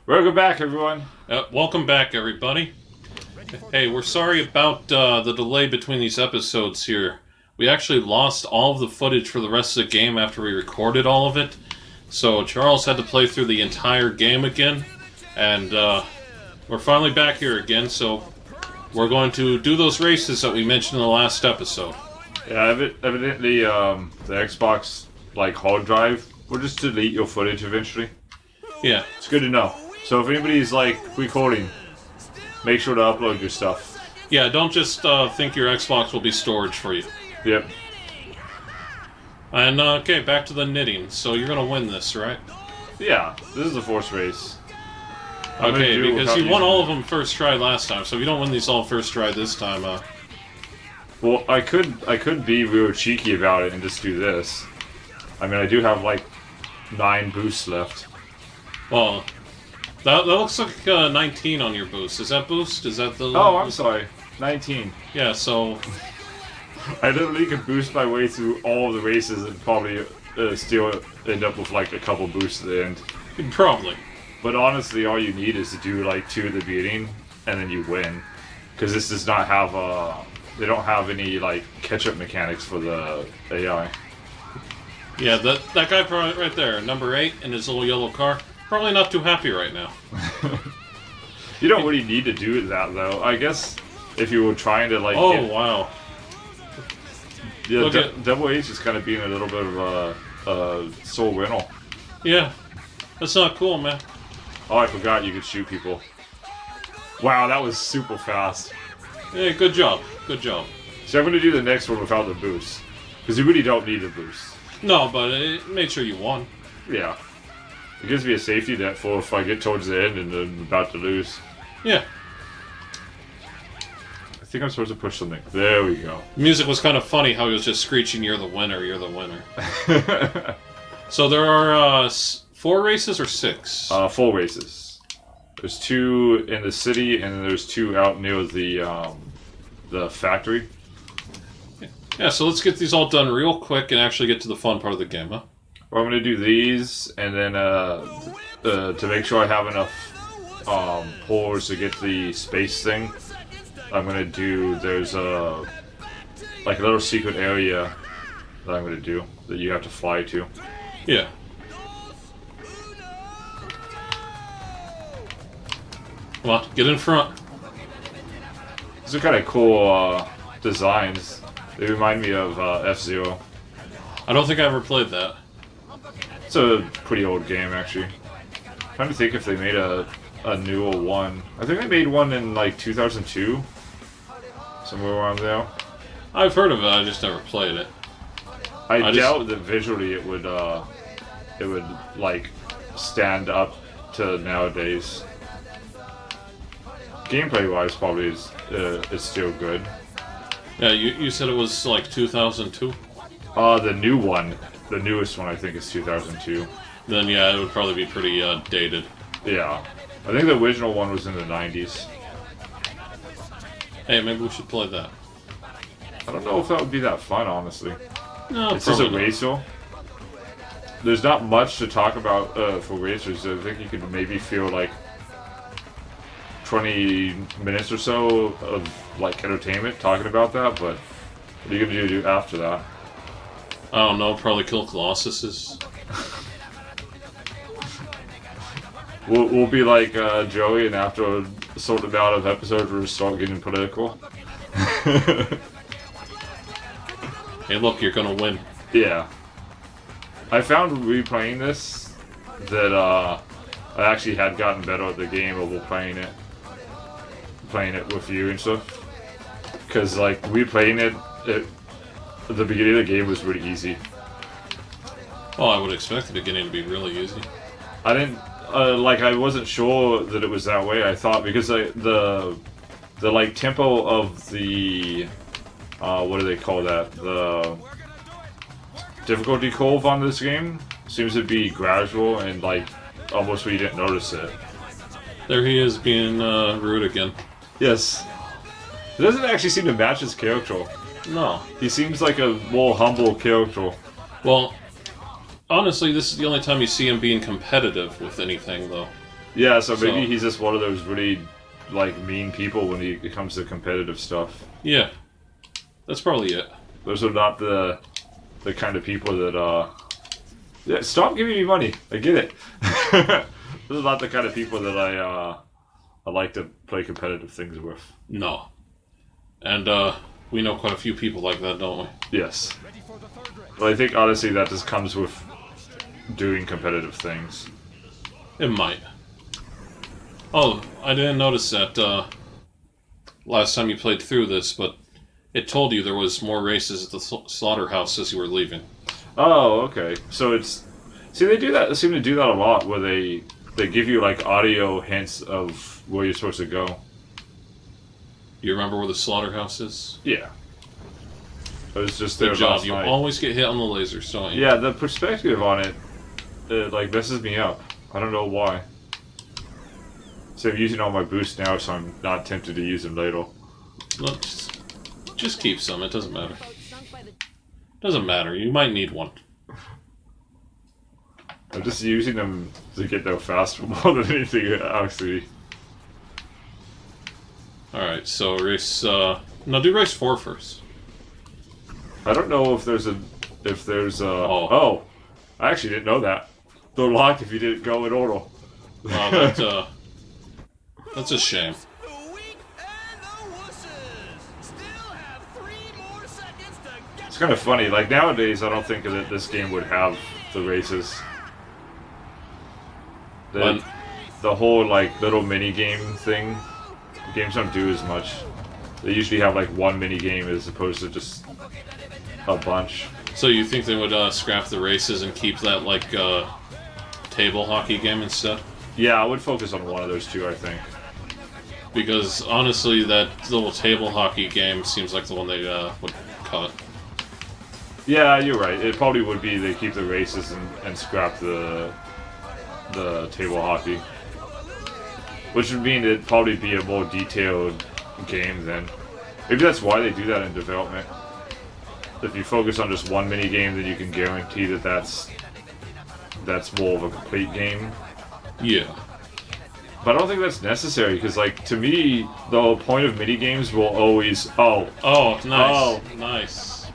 Welcome back, everyone. Welcome back, everybody. Hey, we're sorry about the delay between these episodes here. We actually lost all of the footage for the rest of the game after we recorded all of it. So Charles had to play through the entire game again. And we're finally back here again, so we're going to do those races that we mentioned in the last episode. Yeah, evidently the Xbox hard drive will just delete your footage eventually. Yeah. It's good to know. So if anybody's recording, make sure to upload your stuff. Yeah, don't just think your Xbox will be storage for you. Yep. And okay, back to the knitting. So you're gonna win this, right? Yeah, this is a force race. Okay, because you won all of them first try last time, so if you don't win these all first try this time, Well, I could be real cheeky about it and just do this. I mean, I do have 9 boosts left. Well, that looks like 19 on your boost. Is that boost? Is that the... Oh, I'm sorry. 19. Yeah, so... I literally could boost my way through all of the races and probably still end up with a couple boosts at the end. Probably. But honestly, all you need is to do 2 at the beginning, and then you win. Because this does not have they don't have any catch-up mechanics for the AI. Yeah, that guy right there, number 8, in his little yellow car, probably not too happy right now. You don't really need to do that though. I guess if you were trying to Oh wow. Yeah, Double H is kind of being a little bit of a sore rental. Yeah, that's not cool, man. Oh, I forgot you could shoot people. Wow, that was super fast. Yeah, good job. Good job. So I'm going to do the next one without the boost. Because you really don't need the boost. No, but it made sure you won. Yeah. It gives me a safety net for if I get towards the end and I'm about to lose. Yeah. I think I'm supposed to push something. There we go. Music was kind of funny how he was just screeching, "You're the winner, you're the winner." So there are 4 races or 6? 4 races. There's 2 in the city and then there's 2 out near the factory. Yeah, so let's get these all done real quick and actually get to the fun part of the game, huh? Well, I'm going to do these, and then to make sure I have enough pores to get the space thing, I'm going to do, there's a little secret area that I'm going to do, that you have to fly to. Yeah. Come on, get in front. These are kind of cool designs. They remind me of F-Zero. I don't think I ever played that. It's a pretty old game, actually. I'm trying to think if they made a newer one. I think they made one in 2002, somewhere around there. I've heard of it. I just never played it. I doubt that visually it would stand up to nowadays. Gameplay wise, probably is still good. Yeah, you said it was 2002? The new one. The newest one, I think, is 2002. Then, yeah, it would probably be pretty dated. Yeah. I think the original one was in the 90s. Hey, maybe we should play that. I don't know if that would be that fun, honestly. No, it's just a not. racer. There's not much to talk about for racers. I think you could maybe feel 20 minutes or so of entertainment talking about that, but what are you going to do after that? I don't know, probably kill Colossuses. We'll be like Joey, and after a certain amount of episodes, we'll start getting political. Hey, look, you're gonna win. Yeah. I found replaying this that I actually had gotten better at the game over playing it with you and stuff. Because replaying it at the beginning of the game was really easy. Oh, I would expect the beginning to be really easy. I didn't I wasn't sure that it was that way. I thought because the tempo of the what do they call that? The difficulty curve on this game seems to be gradual and almost where you didn't notice it. There he is being rude again. Yes. It doesn't actually seem to match his character. No. He seems like a more humble character. Well, honestly, this is the only time you see him being competitive with anything, though. Yeah, so maybe he's just one of those really, like, mean people when it comes to competitive stuff. Yeah. That's probably it. Those are not the kind of people that, yeah, stop giving me money. I get it. Those are not the kind of people that I like to play competitive things with. No. And, we know quite a few people like that, don't we? Yes. But I think, honestly, that just comes with doing competitive things. It might. Oh, I didn't notice that, last time you played through this, but it told you there was more races at the slaughterhouse as you were leaving. Oh, okay. So it's... See, they do that. They seem to do that a lot, where they give you, like, audio hints of where you're supposed to go. You remember where the slaughterhouse is? Yeah. I was just there Good job. last You night. always get hit on the lasers, don't you? Yeah, the perspective on it, like, messes me up. I don't know why. So I'm using all my boosts now, so I'm not tempted to use them later. Well, just keep some. It doesn't matter. Doesn't matter. You might need one. I'm just using them to get there faster more than anything, actually. Alright, so race... no, do race 4 first. I don't know if there's Oh. I actually didn't know that. They're locked if you didn't go in order. Oh, that's a shame. It's kind of funny. Like, nowadays, I don't think that this game would have the races. The whole, like, little mini-game thing, games don't do as much. They usually have, like, one mini-game as opposed to just a bunch. So you think they would scrap the races and keep that, like, table hockey game instead? Yeah, I would focus on one of those two, I think. Because, honestly, that little table hockey game seems like the one they would cut. Yeah, you're right. It probably would be they keep the races and scrap the table hockey. Which would mean it'd probably be a more detailed game then. Maybe that's why they do that in development. If you focus on just one mini game, then you can guarantee that that's more of a complete game. Yeah. But I don't think that's necessary, because, like, to me, the whole point of mini games will always... Oh, nice. Oh. Nice.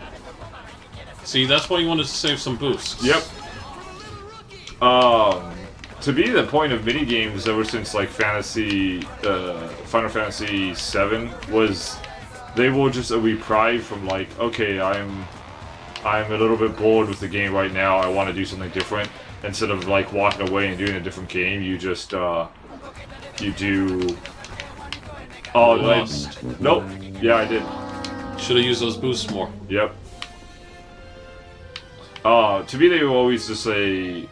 See, that's why you wanted to save some boosts. Yep. To me, the point of mini games ever since, like, Final Fantasy VII was they were just a reprieve from, like, okay, I'm a little bit bored with the game right now, I want to do something different. Instead of, like, walking away and doing a different game, you just, you do... Oh, Lost. Nope. Yeah, I did. Should have used those boosts more. Yep. To me, they were always just a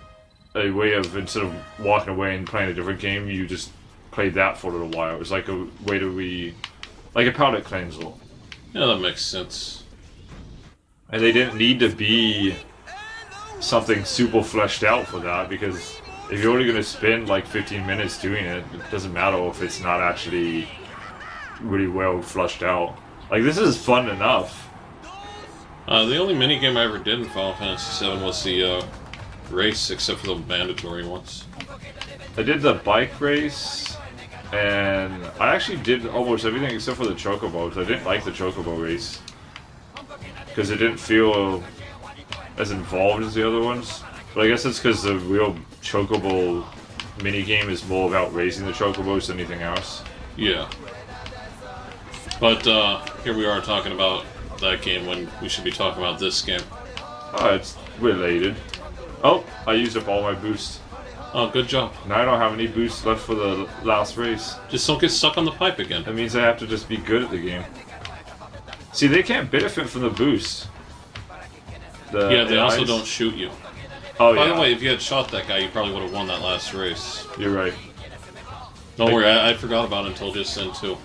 way of, instead of walking away and playing a different game, you just played that for a little while. It was like a way to like a palate cleanser. Yeah, that makes sense. And they didn't need to be something super fleshed out for that, because if you're only going to spend like 15 minutes doing it, it doesn't matter if it's not actually really well fleshed out. Like, this is fun enough. The only minigame I ever did in Final Fantasy VII was the race, except for the mandatory ones. I did the bike race, and I actually did almost everything except for the chocobo. I didn't like the chocobo race because it didn't feel as involved as the other ones. But I guess it's because the real chocobo minigame is more about racing the chocobos than anything else. Yeah. But here we are talking about that game when we should be talking about this game. Oh, it's related. Oh, I used up all my boosts. Oh, good job. Now I don't have any boosts left for the last race. Just don't get stuck on the pipe again. That means I have to just be good at the game. See, they can't benefit from the boost. Yeah, they also don't shoot you. Oh, By yeah. the way, if you had shot that guy, you probably would have won that last race. You're right. Don't worry, I forgot about it until just then, too.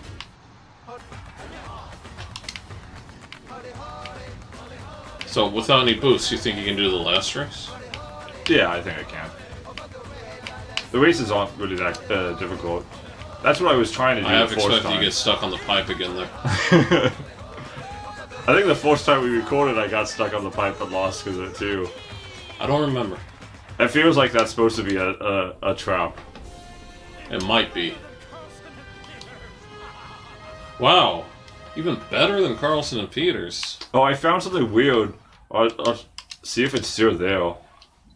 So, without any boosts, you think you can do the last race? Yeah, I think I can. The races aren't really that difficult. That's what I was trying to do I have the first expected time. you to get stuck on the pipe again there. I think the first time we recorded, I got stuck on the pipe and lost because of it too. I don't remember. It feels like that's supposed to be a trap. It might be. Wow. Even better than Carlson and Peters. Oh, I found something weird. I'll see if it's still there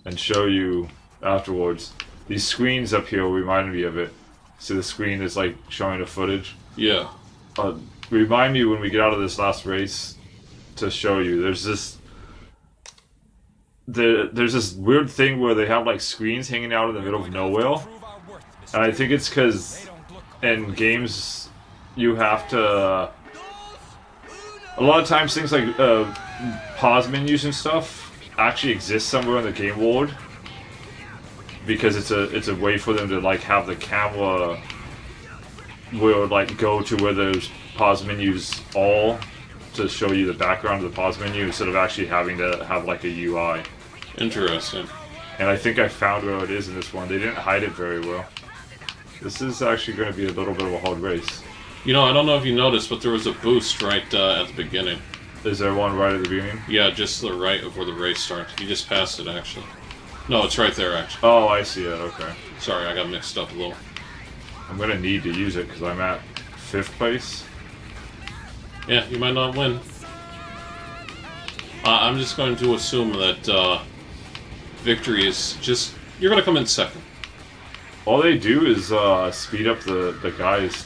and show you afterwards. These screens up here reminded me of it. See the screen that's like showing the footage? Yeah. Remind me when we get out of this last race to show you. There's this weird thing where they have like screens hanging out in the middle of nowhere. And I think it's because in games you have to... A lot of times things like pause menus and stuff actually exist somewhere in the game world because it's a way for them to like have the camera will like go to where those pause menus all to show you the background of the pause menu instead of actually having to have like a UI. Interesting. And I think I found where it is in this one. They didn't hide it very well. This is actually going to be a little bit of a hard race. You know, I don't know if you noticed, but there was a boost right at the beginning. Is there one right at the beginning? Yeah, just to the right of where the race starts. You just passed it, actually. No, it's right there, actually. Oh, I see it. Okay. Sorry, I got mixed up a little. I'm going to need to use it because I'm at 5th place. Yeah, you might not win. I'm just going to assume that victory is just... You're going to come in second. All they do is speed up the guys.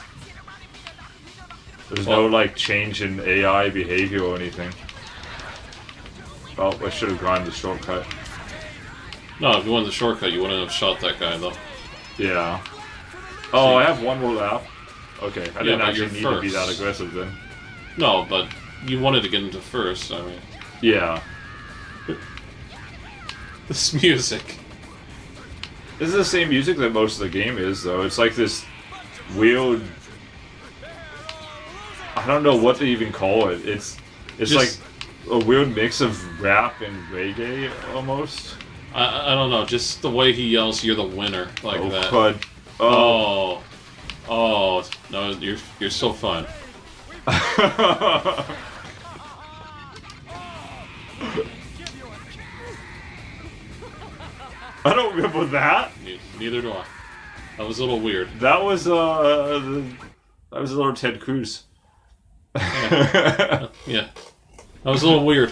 There's no like change in AI behavior or anything. Oh, I should have gone the shortcut. No, if you went the shortcut, you wouldn't have shot that guy, though. Yeah. Oh, I have one more lap. Okay, I didn't but actually you're need to be first. that aggressive then. No, but you wanted to get into first, I mean. Yeah. This music. This is the same music that most of the game is, though. It's like this weird... I don't know what to even call it. It's Just, like a weird mix of rap and reggae, almost. I don't know, just the way he yells, "You're the winner," like Oh, that. crud. Oh, no, you're so fun. I don't remember that. Neither do I. That was a little weird. That was a little Ted Cruz. Yeah. That was a little weird.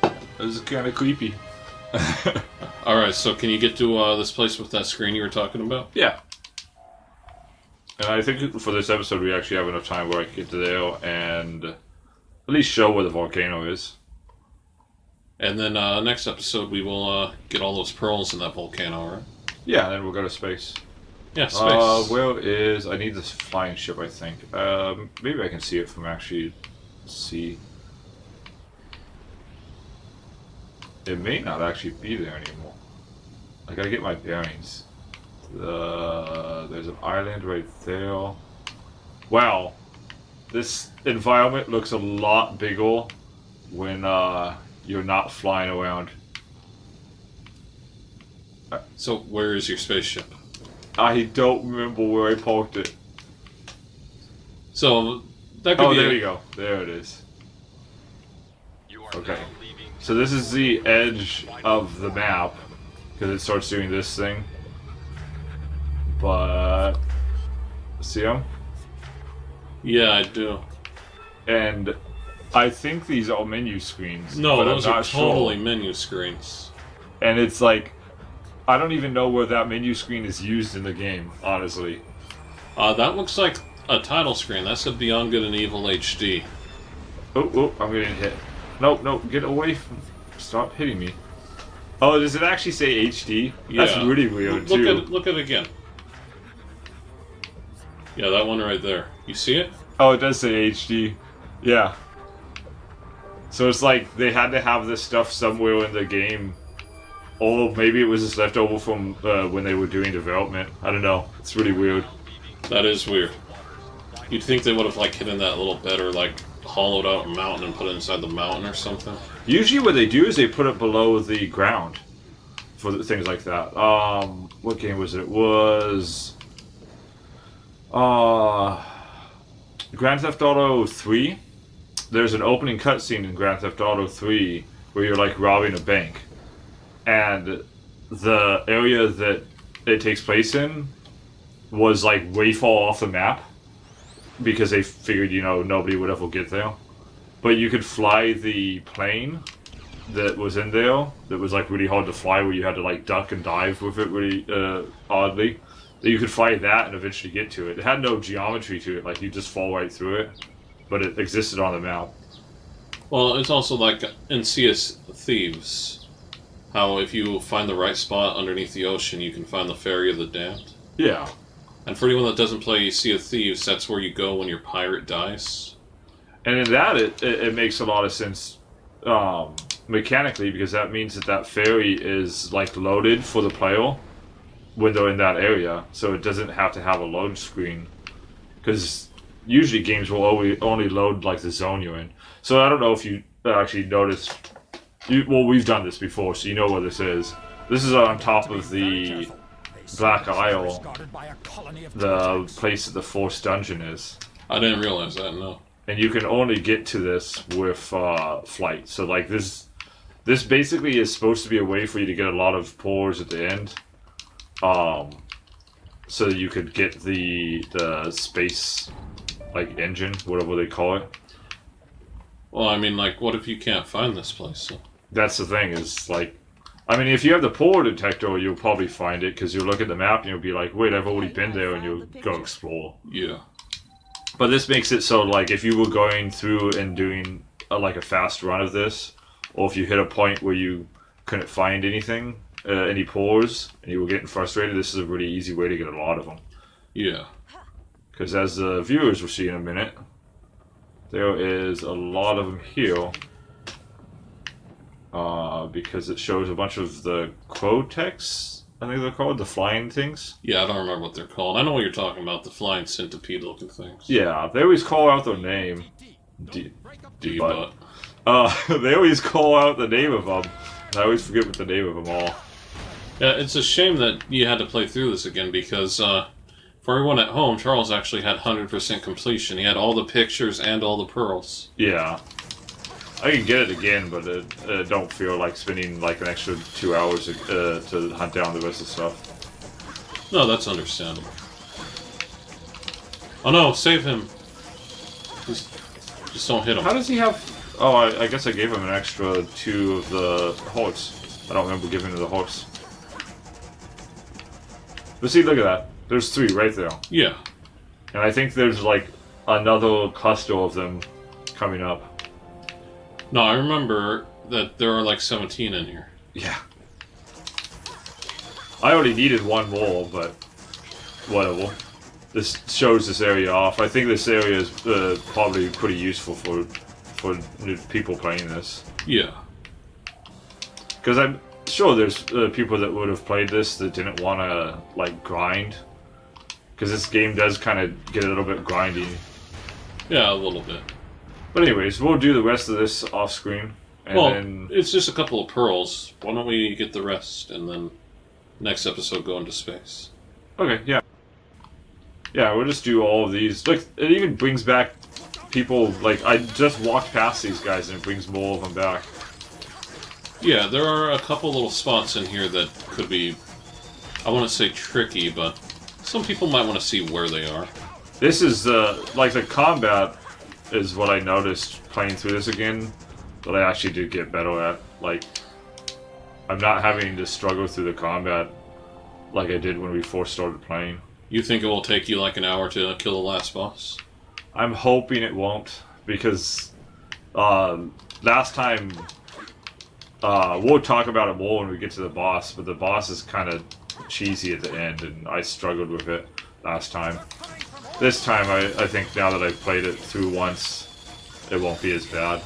It was kind of creepy. Alright, so can you get to this place with that screen you were talking about? Yeah. And I think for this episode we actually have enough time where I can get to there and at least show where the volcano is. And then next episode we will get all those pearls in that volcano, right? Yeah, and then we'll go to space. Yeah, space. Where is... I need this flying ship, I think. Maybe I can see it from actually... see. It may not actually be there anymore. I gotta get my bearings. There's an island right there. Wow. This environment looks a lot bigger when you're not flying around. So where is your spaceship? I don't remember where I parked it. So that could Oh, be there you go. There it is. Okay. So this is the edge of the map because it starts doing this thing. But see them? Yeah, I do. And I think these are menu screens. No, but those I'm are not totally sure. menu screens. And it's like I don't even know where that menu screen is used in the game, honestly. That looks like a title screen. That's a Beyond Good and Evil HD. Oh, I'm getting hit. No, get away from... Stop hitting me. Oh, does it actually say HD? Yeah. That's really weird, too. Look at it again. Yeah, that one right there. You see it? Oh, it does say HD. Yeah. So it's like they had to have this stuff somewhere in the game. Or maybe it was just left over from when they were doing development. I don't know. It's really weird. That is weird. You'd think they would have like hidden that a little better, like hollowed out a mountain and put it inside the mountain or something. Usually what they do is they put it below the ground for things like that. What game was it? It was Grand Theft Auto 3. There's an opening cutscene in Grand Theft Auto 3 where you're like robbing a bank. And the area that it takes place in was like way far off the map because they figured, you know, nobody would ever get there. But you could fly the plane that was in there that was like really hard to fly, where you had to like duck and dive with it really oddly. You could fly that and eventually get to it. It had no geometry to it, like you just fall right through it, but it existed on the map. Well, it's also like in Sea of Thieves, how if you find the right spot underneath the ocean, you can find the Ferry of the Damned. Yeah. And for anyone that doesn't play Sea of Thieves, that's where you go when your pirate dies. And in that, it makes a lot of sense mechanically, because that means that ferry is like loaded for the player when they're in that area, so it doesn't have to have a load screen. Because usually games will only load like the zone you're in. So I don't know if you actually noticed. Well, we've done this before, so you know what this is. This is on top of the Black Isle, the place that the Force Dungeon is. I didn't realize that, no. And you can only get to this with flight. So like this basically is supposed to be a way for you to get a lot of pours at the end, so that you could get the space like engine, whatever they call it. Well, I mean, like, what if you can't find this place? So? That's the thing, is like, I mean, if you have the pour detector, you'll probably find it, because you'll look at the map and you'll be like, wait, I've already been there, and you'll go explore. Yeah. But this makes it so, like, if you were going through and doing like a fast run of this, or if you hit a point where you couldn't find anything, any pores, and you were getting frustrated, this is a really easy way to get a lot of them. Yeah. Because as the viewers will see in a minute, there is a lot of them here. Because it shows a bunch of the Quotex, I think they're called, the flying things. Yeah, I don't remember what they're called. I know what you're talking about, the flying centipede-looking things. Yeah, they always call out their name. D-Butt. They always call out the name of them. I always forget what the name of them all. Yeah, it's a shame that you had to play through this again, because for everyone at home, Charles actually had 100% completion. He had all the pictures and all the pearls. Yeah. I can get it again, but it don't feel like spending like an extra 2 hours to hunt down the rest of the stuff. No, that's understandable. Oh no, save him. Just don't hit him. How does he have... Oh, I guess I gave him an extra 2 of the hearts. I don't remember giving him the hearts. But see, look at that. There's 3 right there. Yeah. And I think there's like another cluster of them coming up. No, I remember that there are like 17 in here. Yeah. I only needed 1 more, but whatever. This shows this area off. I think this area is probably pretty useful for new people playing this. Yeah. Because I'm sure there's people that would have played this that didn't want to like grind. Because this game does kind of get a little bit grindy. Yeah, a little bit. But anyways, we'll do the rest of this off screen. And well, then... it's just a couple of pearls. Why don't we get the rest and then next episode go into space? Okay, yeah. Yeah, we'll just do all of these. Look, it even brings back people, like, I just walked past these guys and it brings more of them back. Yeah, there are a couple little spots in here that could be, I want to say tricky, but some people might want to see where they are. This is, like, the combat is what I noticed playing through this again, that I actually did get better at. Like, I'm not having to struggle through the combat like I did when we first started playing. You think it will take you like an hour to kill the last boss? I'm hoping it won't, because last time, we'll talk about it more when we get to the boss, but the boss is kind of cheesy at the end, and I struggled with it last time. This time, I think now that I've played it through once, it won't be as bad.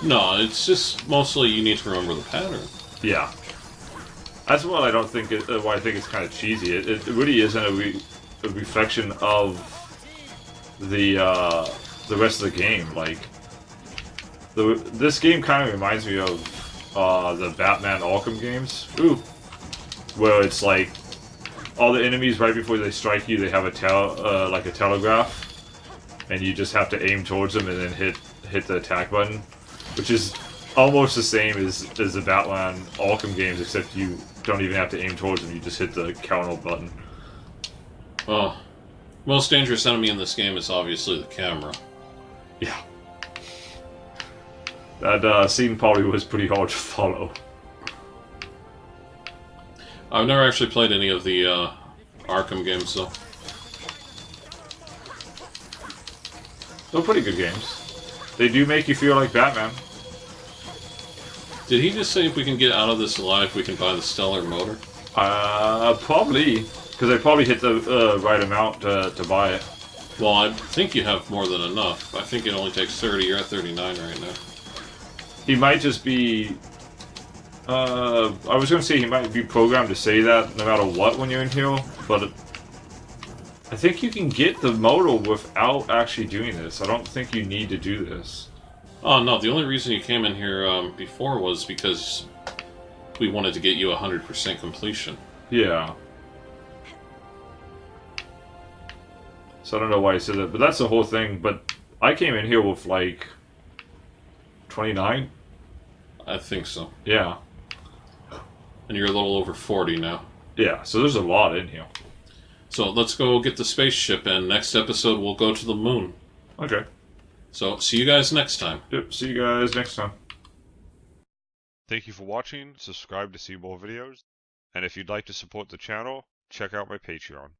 No, it's just mostly you need to remember the pattern. Yeah. That's what I don't think, why I think it's kind of cheesy. It really isn't a reflection of the rest of the game. Like, this game kind of reminds me of the Batman Arkham games. Ooh. Where it's like, all the enemies right before they strike you, they have a like a telegraph, and you just have to aim towards them and then hit the attack button, which is almost the same as the Batman Arkham games, except you don't even have to aim towards them. You just hit the counter button. Oh, most dangerous enemy in this game is obviously the camera. Yeah. That scene probably was pretty hard to follow. I've never actually played any of the Arkham games, though. They're pretty good games. They do make you feel like Batman. Did he just say if we can get out of this alive, we can buy the Stellar Motor? Probably. Because I probably hit the right amount to buy it. Well, I think you have more than enough. I think it only takes 30. You're at 39 right now. He might just be... I was going to say he might be programmed to say that no matter what when you're in here, but I think you can get the motor without actually doing this. I don't think you need to do this. Oh, no, the only reason you came in here before was because we wanted to get you 100% completion. Yeah. So I don't know why I said that, but that's the whole thing. But I came in here with like 29? I think so. Yeah. And you're a little over 40 now. Yeah, so there's a lot in here. So let's go get the spaceship, and next episode we'll go to the moon. Okay. So, see you guys next time. Yep, see you guys next time. Thank you for watching, subscribe to see more videos, and if you'd like to support the channel, check out my Patreon.